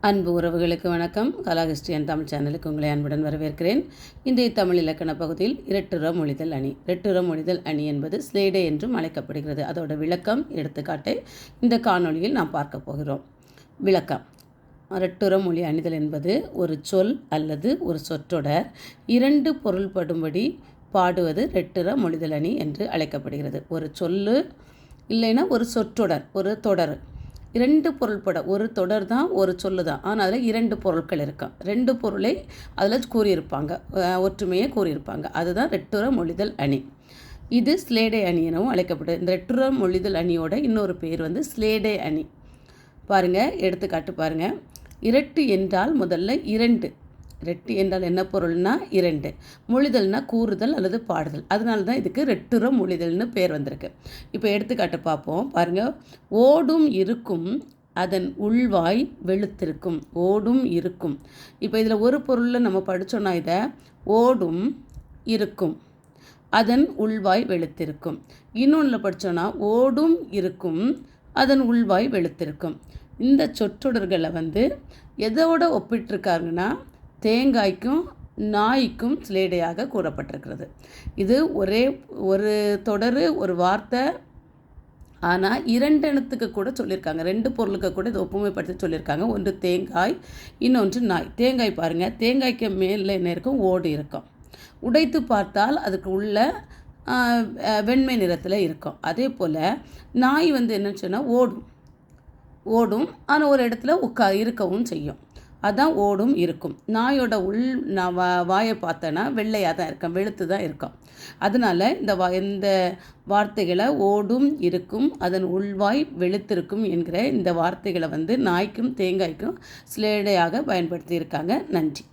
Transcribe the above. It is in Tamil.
அன்பு உறவுகளுக்கு வணக்கம். கலா ஹிஸ்ட்ரி அண்ட் தமிழ் சேனலுக்கு உங்களை அன்புடன் வரவேற்கிறேன். இன்றைய தமிழ் இலக்கண பகுதியில் இரட்டுற மொழிதல் அணி. இரட்டுற மொழிதல் அணி என்பது ஸ்லேடே என்றும் அழைக்கப்படுகிறது. அதோட விளக்கம் எடுத்துக்காட்டை இந்த காணொளியில் நாம் பார்க்க போகிறோம். விளக்கம்: இரட்டுற மொழி அணிதல் என்பது ஒரு சொல் அல்லது ஒரு சொற்றொடர் இரண்டு பொருள்படும்படி பாடுவது இரட்டுற மொழிதல் அணி என்று அழைக்கப்படுகிறது. ஒரு சொல்லு இல்லைன்னா ஒரு சொற்றொடர், ஒரு தொடர், இரண்டு பொருள்பட, ஒரு தொடர் தான், ஒரு சொல்லு தான், ஆனால் அதில் இரண்டு பொருட்கள் இருக்கும். ரெண்டு பொருளை அதில் கூறியிருப்பாங்க, ஒற்றுமையை கூறியிருப்பாங்க. அதுதான் ரெட்டுற மொழிதல் அணி. இது ஸ்லேடே அணி எனவும் அழைக்கப்படுது. இந்த ரெட்டுற மொழிதல் அணியோட இன்னொரு பேர் ஸ்லேடே அணி. பாருங்கள், எடுத்துக்காட்டு பாருங்கள். இரட்டு என்றால் முதல்ல இரண்டு. ரெட்டு என்றால் என்ன பொருள்னா இரண்டு. மொழிதல்னா கூறுதல் அல்லது பாடுதல். அதனால தான் இதுக்கு ரெட்டுற மொழிதல்னு பேர் வந்திருக்கு. இப்போ எடுத்துக்காட்டு பார்ப்போம். பாருங்கள், ஓடும் இருக்கும் அதன் உள்வாய் வெளுத்திருக்கும். ஓடும் இருக்கும். இப்போ இதில் ஒரு பொருளில் நம்ம படித்தோன்னா இதை ஓடும் இருக்கும் அதன் உள்வாய் வெளுத்திருக்கும். இன்னொன்றில் படித்தோன்னா ஓடும் இருக்கும் அதன் உள்வாய் வெளுத்திருக்கும். இந்த சொற்றொடர்களை எதோட ஒப்பிட்டிருக்காங்கன்னா தேங்காய்க்கும் நாய்க்கும் ஸ்லேடையாக கூறப்பட்டிருக்கிறது. இது ஒரு தொடர், ஒரு வார்த்தை, ஆனால் இரண்டு எண்ணத்துக்கு கூட சொல்லியிருக்காங்க. ரெண்டு பொருளுக்கு கூட இது ஒப்புமைப்படுத்தி சொல்லியிருக்காங்க. ஒன்று தேங்காய், இன்னொன்று நாய். தேங்காய் பாருங்கள், தேங்காய்க்கு மேலே என்ன இருக்கும்? ஓடு இருக்கும். உடைத்து பார்த்தால் அதுக்கு உள்ள வெண்மை நிறத்தில் இருக்கும். அதே போல் நாய் என்னன்னு சொன்னால் ஓடும் ஆனால் ஒரு இடத்துல இருக்கவும் செய்யும். அதான் ஓடும் இருக்கும். நாயோட வாயை பார்த்தோன்னா வெள்ளையாக தான் இருக்கும், வெளுத்து தான் இருக்கும். அதனால் இந்த வார்த்தைகளை ஓடும் இருக்கும் அதன் உள்வாய் வெளுத்திருக்கும் என்கிற இந்த வார்த்தைகளை நாய்க்கும் தேங்காய்க்கும் ஸ்லேடையாக பயன்படுத்தியிருக்காங்க. நன்றி.